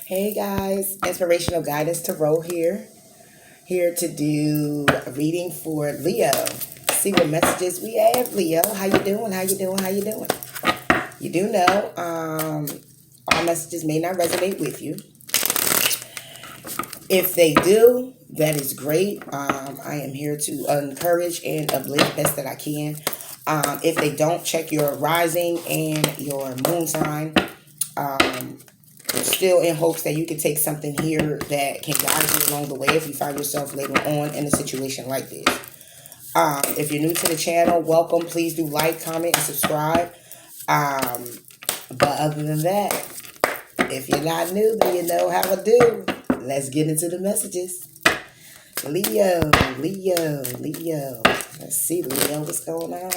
Hey guys, Inspirational Guidance Tarot here to do a reading for Leo. See what messages we have, Leo. How you doing? How you doing? How you doing? You do know all messages may not resonate with you. If they do, that is great. I am here to encourage and uplift best that I can. If they don't, check your rising and your moon sign. Still in hopes that you can take something here that can guide you along the way if you find yourself later on in a situation like this. If you're new to the channel, welcome. Please do like, comment, and subscribe. But other than that, if you're not new, then you know how to do. Let's get into the messages. Leo. Let's see, Leo, what's going on?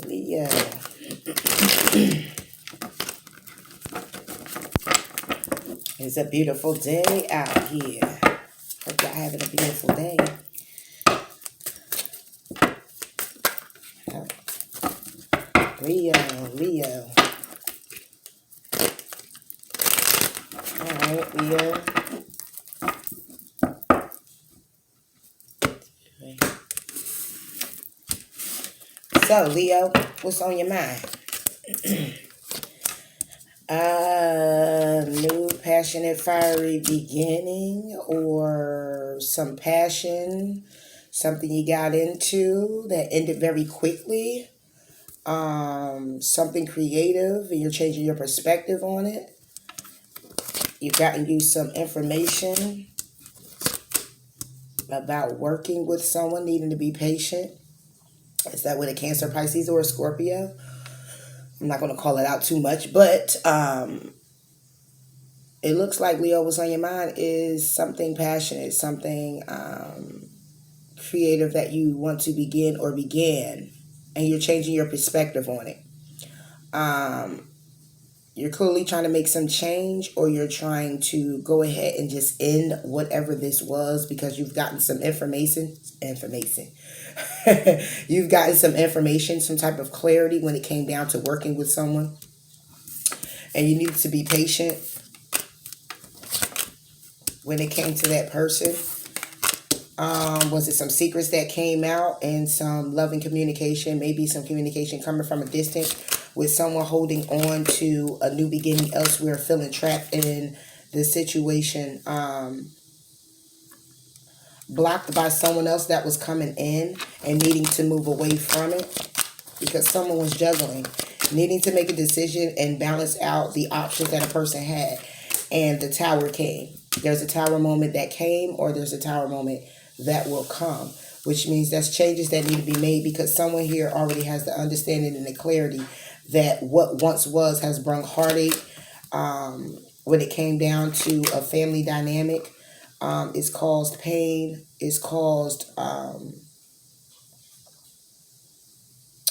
Leo. It's a beautiful day out here. Hope y'all having a beautiful day. Leo. All right, Leo. So, Leo, what's on your mind? New passionate fiery beginning, or some passion, something you got into that ended very quickly, something creative and you're changing your perspective on it. You've gotten you some information about working with someone, needing to be patient. Is that with a Cancer, Pisces, or a Scorpio? I'm not going to call it out too much, but it looks like, Leo, what's on your mind is something passionate, something creative that you want to begin or began, and you're changing your perspective on it. You're clearly trying to make some change, or you're trying to go ahead and just end whatever this was because you've gotten some information. You've gotten some information, some type of clarity when it came down to working with someone, and you needed to be patient when it came to that person. Was it some secrets that came out and some loving communication, maybe some communication coming from a distance with someone holding on to a new beginning elsewhere, feeling trapped in the situation, blocked by someone else that was coming in and needing to move away from it because someone was juggling, needing to make a decision and balance out the options that a person had. And the tower came. There's a tower moment that came, or there's a tower moment that will come, which means that's changes that need to be made because someone here already has the understanding and the clarity that what once was has brought heartache. When it came down to a family dynamic, it's caused pain. It's caused,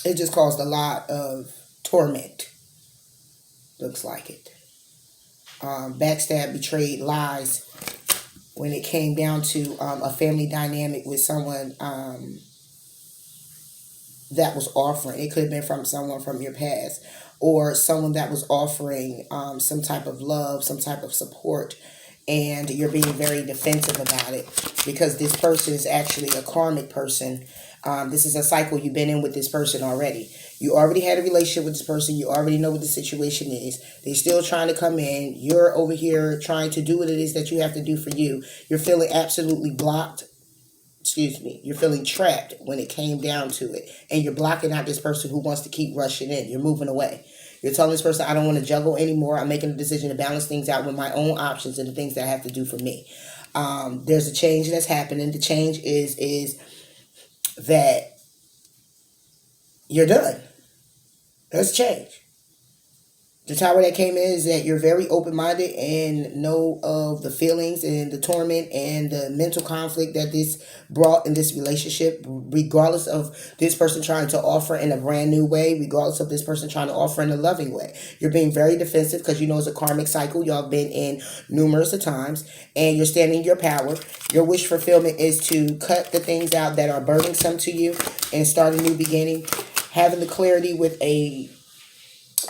it just caused a lot of torment. Looks like it. Backstab, betrayed, lies. When it came down to a family dynamic with someone that was offering, it could have been from someone from your past, or someone that was offering some type of love, some type of support, and you're being very defensive about it because this person is actually a karmic person. This is a cycle you've been in with this person already. You already had a relationship with this person. You already know what the situation is. They're still trying to come in. You're over here trying to do what it is that you have to do for you. You're feeling absolutely blocked. You're feeling trapped when it came down to it. And you're blocking out this person who wants to keep rushing in. You're moving away. You're telling this person, I don't want to juggle anymore. I'm making a decision to balance things out with my own options and the things that I have to do for me. There's a change that's happening. The change is that you're done. There's a change. The tower that came in is that you're very open-minded and know of the feelings and the torment and the mental conflict that this brought in this relationship, regardless of this person trying to offer in a brand new way, regardless of this person trying to offer in a loving way. You're being very defensive because you know it's a karmic cycle y'all been in numerous of times, and you're standing your power. Your wish fulfillment is to cut the things out that are burdensome to you and start a new beginning, having the clarity with a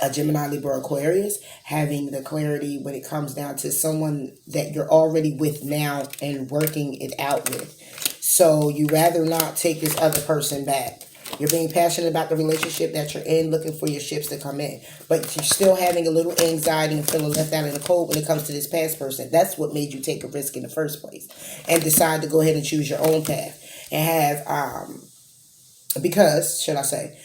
A Gemini, Libra, Aquarius, having the clarity when it comes down to someone that you're already with now and working it out with. So you rather not take this other person back. You're being passionate about the relationship that you're in, looking for your ships to come in. But you're still having a little anxiety and feeling left out in the cold when it comes to this past person. That's what made you take a risk in the first place. And decide to go ahead and choose your own path. And have, because, should I say,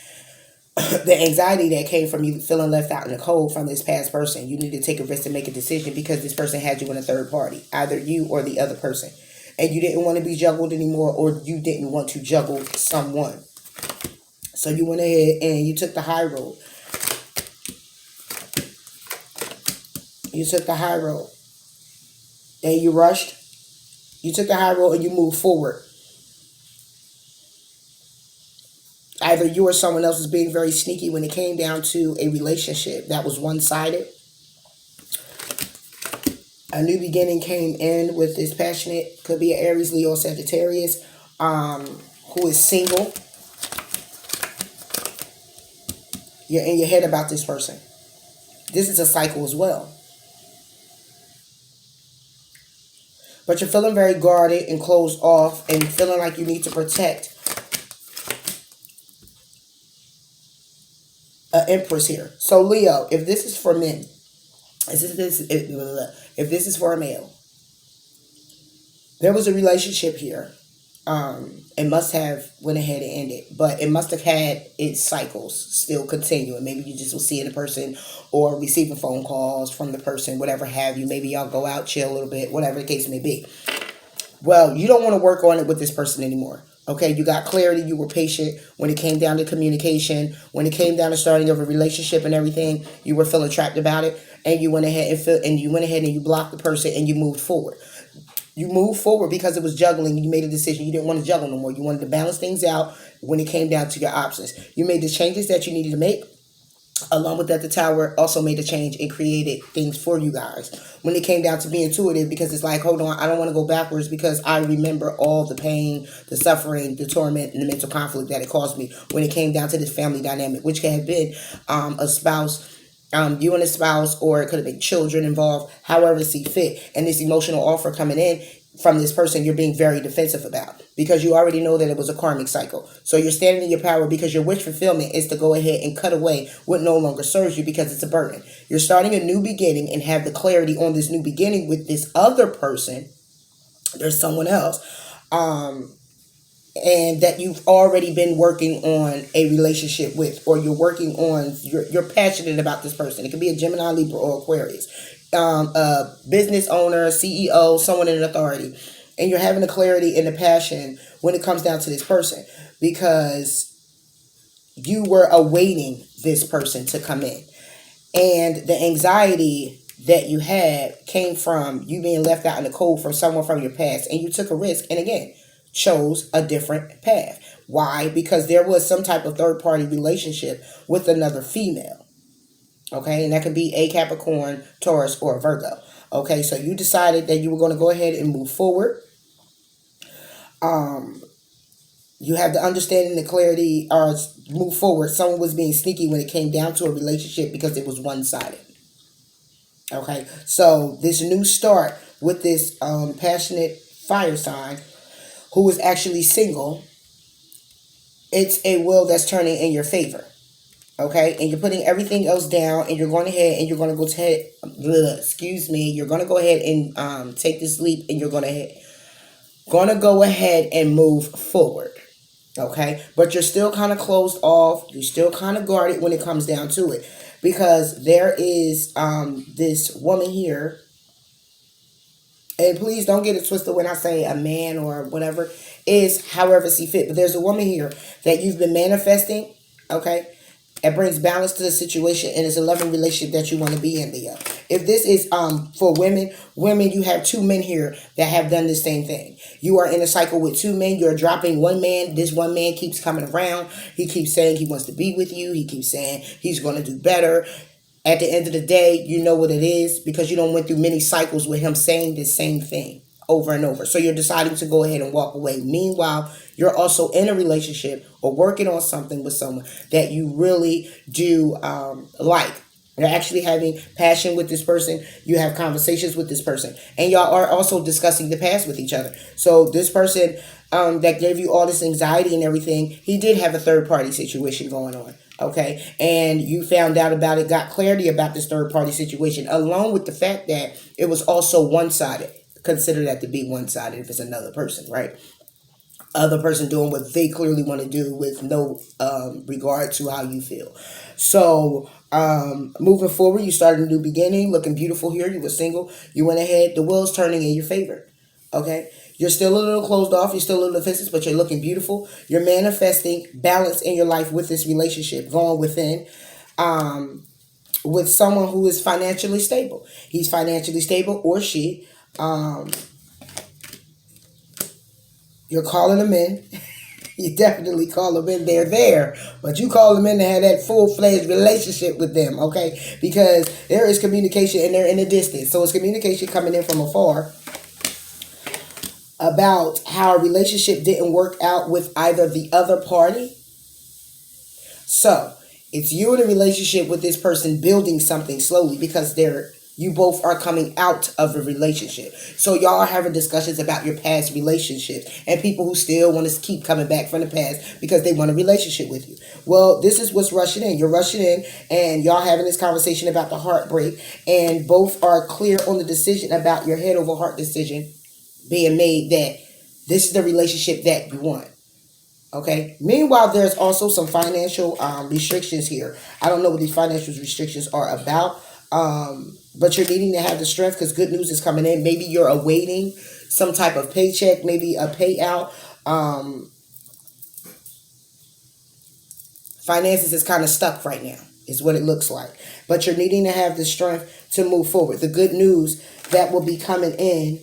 the anxiety that came from you feeling left out in the cold from this past person. You need to take a risk to make a decision because this person had you in a third party, either you or the other person. And you didn't want to be juggled anymore, or you didn't want to juggle someone. So you went ahead and you took the high road. You took the high road. And you rushed. You took the high road and you moved forward. Either you or someone else was being very sneaky when it came down to a relationship that was one-sided. A new beginning came in with this passionate, could be an Aries, Leo, Sagittarius, who is single. You're in your head about this person. This is a cycle as well. But you're feeling very guarded and closed off and feeling like you need to protect an Empress here. So Leo, if this is for men, if this is for a male, there was a relationship here. It must have went ahead and ended, but it must have had its cycles still continuing. Maybe you just will see the person or receiving phone calls from the person, whatever have you. Maybe y'all go out, chill a little bit, whatever the case may be. Well, you don't want to work on it with this person anymore. Okay, you got clarity, you were patient when it came down to communication, when it came down to starting of a relationship and everything, you were feeling trapped about it, and you went ahead and you blocked the person and you moved forward. You moved forward because it was juggling. You made a decision. You didn't want to juggle no more. You wanted to balance things out when it came down to your options. You made the changes that you needed to make. Along with that, the Tower also made a change and created things for you guys. When it came down to being intuitive, because it's like, hold on, I don't want to go backwards because I remember all the pain, the suffering, the torment, and the mental conflict that it caused me when it came down to this family dynamic, which could have been a spouse, you and a spouse, or it could have been children involved, however you see fit. And this emotional offer coming in from this person, you're being very defensive about because you already know that it was a karmic cycle. So you're standing in your power because your wish fulfillment is to go ahead and cut away what no longer serves you because it's a burden. You're starting a new beginning and have the clarity on this new beginning with this other person. There's someone else. And that you've already been working on a relationship with, or you're working on, you're passionate about this person. It could be a Gemini, Libra, or Aquarius. A business owner, CEO, someone in authority. And you're having the clarity and the passion when it comes down to this person because you were awaiting this person to come in. And the anxiety that you had came from you being left out in the cold from someone from your past. And you took a risk. And again, chose a different path. Why? Because there was some type of third party relationship with another female. Okay, and that could be a Capricorn, Taurus, or a Virgo. Okay, so you decided that you were going to go ahead and move forward. You have the understanding, the clarity, or move forward. Someone was being sneaky when it came down to a relationship because it was one-sided. Okay, so this new start with this passionate fire sign who is actually single, it's a will that's turning in your favor. Okay, and you're putting everything else down, and you're going ahead and you're going to go take, you're going to go ahead and take this leap, and you're going to go ahead and move forward. Okay, but you're still kind of closed off. You're still kind of guarded when it comes down to it, because there is this woman here, and please don't get it twisted when I say a man or whatever, is however see fit. But there's a woman here that you've been manifesting. Okay. It brings balance to the situation, and it's a loving relationship that you want to be in, Leo. If this is for women, you have two men here that have done the same thing. You are in a cycle with two men. You're dropping one man. This one man keeps coming around. He keeps saying he wants to be with you. He keeps saying he's going to do better. At the end of the day, you know what it is because you don't went through many cycles with him saying the same thing over and over. So you're deciding to go ahead and walk away. Meanwhile, you're also in a relationship or working on something with someone that you really do like. You're actually having passion with this person. You have conversations with this person. And y'all are also discussing the past with each other. So this person that gave you all this anxiety and everything, he did have a third party situation going on. Okay. And you found out about it, got clarity about this third party situation, along with the fact that it was also one sided. Consider that to be one sided if it's another person, right? Other person doing what they clearly want to do with no regard to how you feel. So moving forward, you started a new beginning, looking beautiful here. You were single. You went ahead. The wheel's turning in your favor. Okay. You're still a little closed off. You're still a little defensive, but you're looking beautiful. You're manifesting balance in your life with this relationship, going within. With someone who is financially stable. He's financially stable, or she. You're calling them in. You definitely call them in. They're there. But you call them in to have that full-fledged relationship with them, okay? Because there is communication and they're in a distance. So it's communication coming in from afar about how a relationship didn't work out with either the other party. So it's you in a relationship with this person building something slowly because you both are coming out of a relationship. So y'all are having discussions about your past relationships and people who still want to keep coming back from the past because they want a relationship with you. Well, this is what's rushing in. You're rushing in and y'all having this conversation about the heartbreak, and both are clear on the decision about your head over heart decision being made that this is the relationship that you want. Okay. Meanwhile, there's also some financial restrictions here. I don't know what these financial restrictions are about. But you're needing to have the strength because good news is coming in. Maybe you're awaiting some type of paycheck, maybe a payout. Finances is kind of stuck right now, is what it looks like. But you're needing to have the strength to move forward. The good news that will be coming in,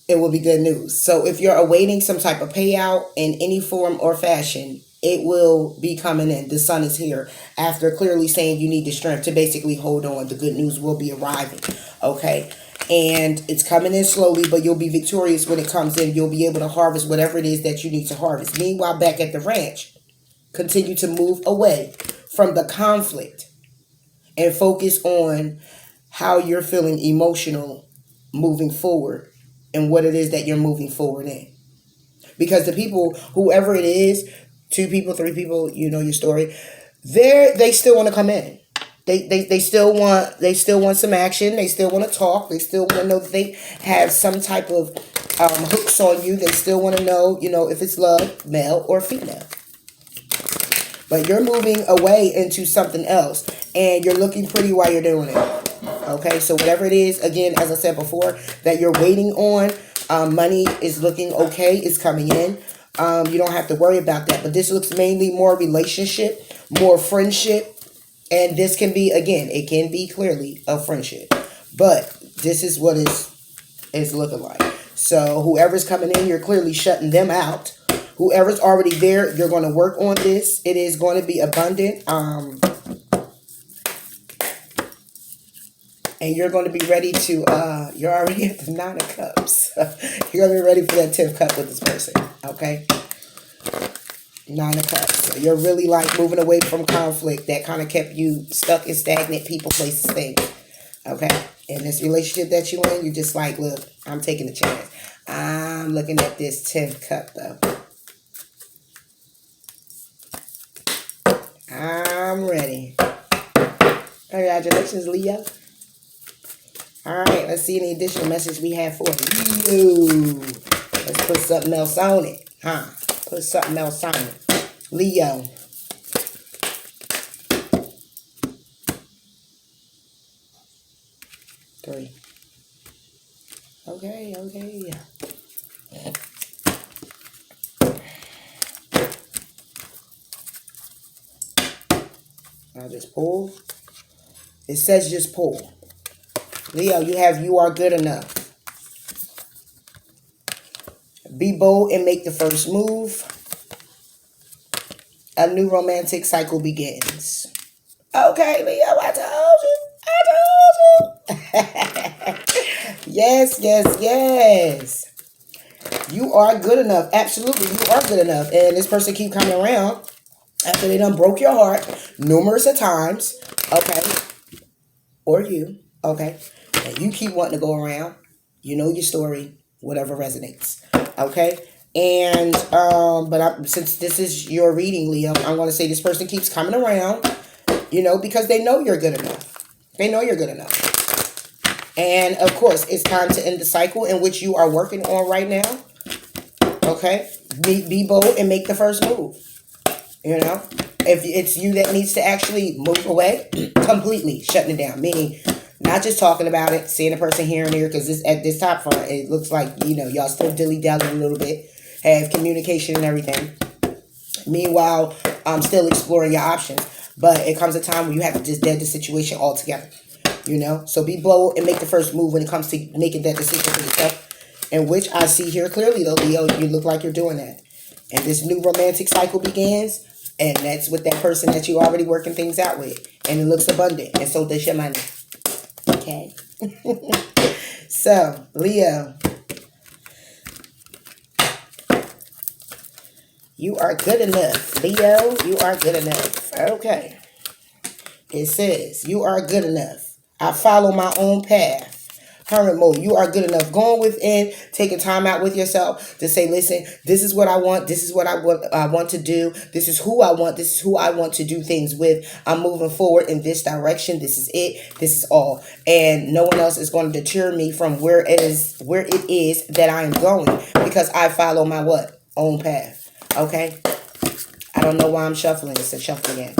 it will be good news. So if you're awaiting some type of payout in any form or fashion, it will be coming in. The sun is here. After clearly saying you need the strength to basically hold on, the good news will be arriving. Okay. And it's coming in slowly, but you'll be victorious when it comes in. You'll be able to harvest whatever it is that you need to harvest. Meanwhile, back at the ranch, continue to move away from the conflict and focus on how you're feeling emotional moving forward and what it is that you're moving forward in. Because the people, whoever it is, 2 people, 3 people, you know your story, they still want to come in. They still want some action. They still want to talk. They still want to know that they have some type of hooks on you. They still want to know, if it's love, male or female. But you're moving away into something else, and you're looking pretty while you're doing it. Okay, so whatever it is, again, as I said before, that you're waiting on, money is looking okay. It's coming in. You don't have to worry about that. But this looks mainly more relationship, more friendship. And this can be, again, it can be clearly a friendship. But this is what it's looking like. So whoever's coming in, you're clearly shutting them out. Whoever's already there, you're going to work on this. It is going to be abundant. And you're going to be ready to, you're already at the 9 of Cups. You're going to be ready for that 10th cup with this person. Okay? 9 of Cups. So you're really like moving away from conflict that kind of kept you stuck in stagnant people, places, things. Okay? In this relationship that you're in, you're just like, look, I'm taking a chance. I'm looking at this 10th cup, though. I'm ready. Congratulations, Leo. All right, let's see any additional message we have for you. Let's put something else on it. Put something else on it. Leo. Three. Okay. I'll just pull. It says just pull. Leo, you are good enough. Be bold and make the first move. A new romantic cycle begins. Okay, Leo, I told you. Yes, yes, yes. You are good enough. Absolutely, you are good enough. And this person keep coming around after they done broke your heart numerous of times. Okay, or you. Okay, and you keep wanting to go around. You know your story. Whatever resonates. Okay. And since this is your reading, Leo, I'm going to say this person keeps coming around. Because they know you're good enough. They know you're good enough. And of course, it's time to end the cycle in which you are working on right now. Okay? Be bold and make the first move. If it's you that needs to actually move away, completely shutting it down. Meaning, not just talking about it, seeing a person here and there, because at this top front, it looks like, y'all still dilly-dallying a little bit, have communication and everything. Meanwhile, I'm still exploring your options. But it comes a time when you have to just dead the situation altogether. So be bold and make the first move when it comes to making that decision for yourself. In which I see here clearly, though, Leo, you look like you're doing that. And this new romantic cycle begins, and that's with that person that you're already working things out with. And it looks abundant, and so does your money. Okay? So, Leo, you are good enough. Leo, you are good enough. Okay. It says, you are good enough. I follow my own path. Hermit mode, you are good enough. Going within, taking time out with yourself to say, listen, this is what I want. This is what I want to do. This is who I want. This is who I want to do things with. I'm moving forward in this direction. This is it. This is all. And no one else is going to deter me from where it is that I am going, because I follow my what? Own path. Okay? I don't know why I'm shuffling. It's a shuffle again.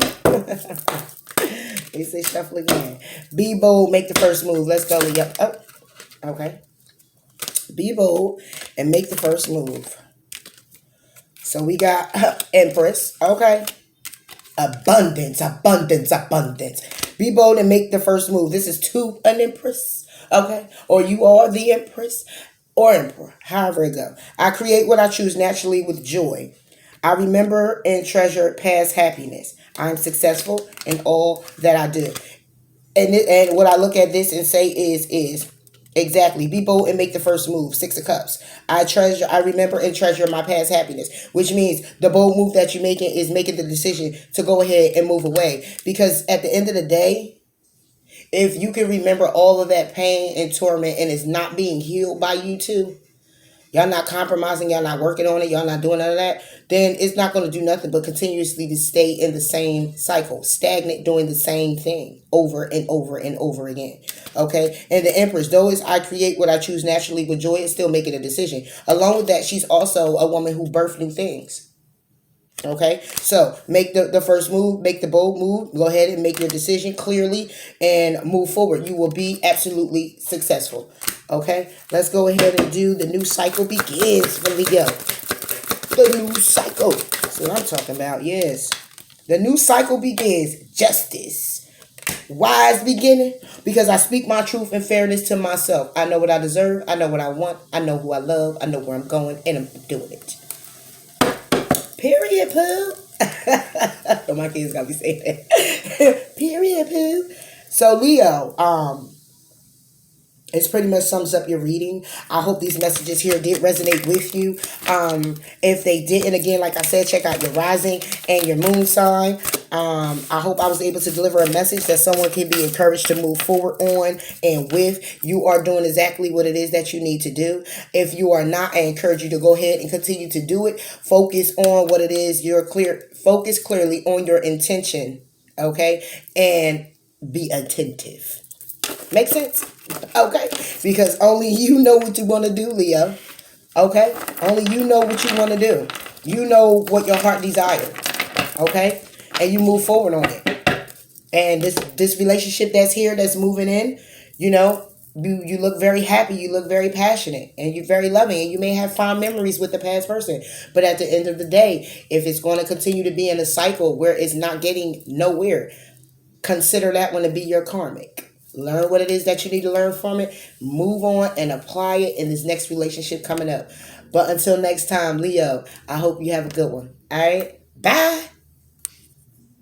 It's a shuffle again. Be bold. Make the first move. Let's go. Yep. Oh. Okay. Be bold and make the first move. So we got Empress. Okay. Abundance, abundance, abundance. Be bold and make the first move. This is to an Empress. Okay. Or you are the Empress or Emperor. However it go. I create what I choose naturally with joy. I remember and treasure past happiness. I am successful in all that I do. And what I look at this and say is exactly, be bold and make the first move. 6 of Cups. I remember and treasure my past happiness, which means the bold move that you're making is making the decision to go ahead and move away. Because at the end of the day, if you can remember all of that pain and torment and it's not being healed by you too, y'all not compromising, y'all not working on it, y'all not doing none of that, then it's not going to do nothing but continuously to stay in the same cycle, stagnant, doing the same thing over and over and over again. Okay? And the Empress, though is I create what I choose naturally with joy, is still making a decision. Along with that, she's also a woman who birthed new things. Okay, so make the first move, make the bold move, go ahead and make your decision clearly and move forward. You will be absolutely successful. Okay, let's go ahead and do the new cycle begins for Leo. The new cycle. That's what I'm talking about. Yes, the new cycle begins. Justice. Wise beginning, because I speak my truth and fairness to myself. I know what I deserve. I know what I want. I know who I love. I know where I'm going, and I'm doing it. Period, poo. My kids gotta be saying that. Period, poo. So Leo, it pretty much sums up your reading. I hope these messages here did resonate with you. If they didn't, again, like I said, check out your rising and your moon sign. I hope I was able to deliver a message that someone can be encouraged to move forward on and with. You are doing exactly what it is that you need to do. If you are not, I encourage you to go ahead and continue to do it. Focus on what it is. Focus clearly on your intention. Okay? And be attentive. Make sense? Okay? Because only you know what you want to do, Leo. Okay? Only you know what you want to do. You know what your heart desires. Okay? And you move forward on it. And this relationship that's here, that's moving in, you look very happy. You look very passionate. And you're very loving. And you may have fond memories with the past person. But at the end of the day, if it's going to continue to be in a cycle where it's not getting nowhere, consider that one to be your karmic. Learn what it is that you need to learn from it. Move on and apply it in this next relationship coming up. But until next time, Leo, I hope you have a good one. All right? Bye.